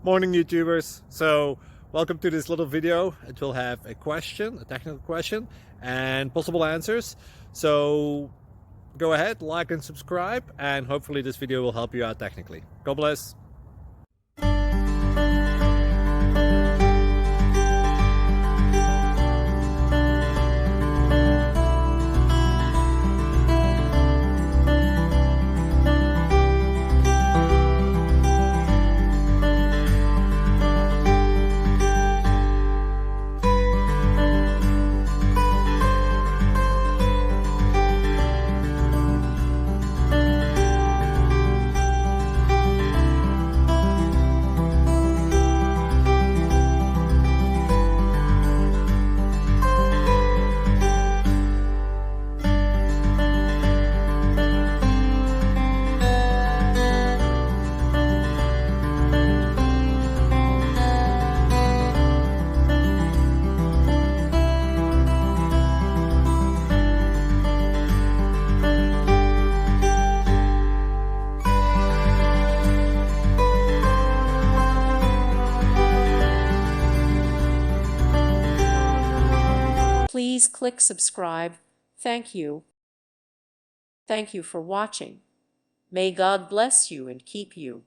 Morning, YouTubers. So welcome to this little video. It will have a question, a technical question, and possible answers. So go ahead, like and subscribe, and hopefully this video will help you out technically. God bless. Please click subscribe. Thank you. Thank you for watching. May God bless you and keep you.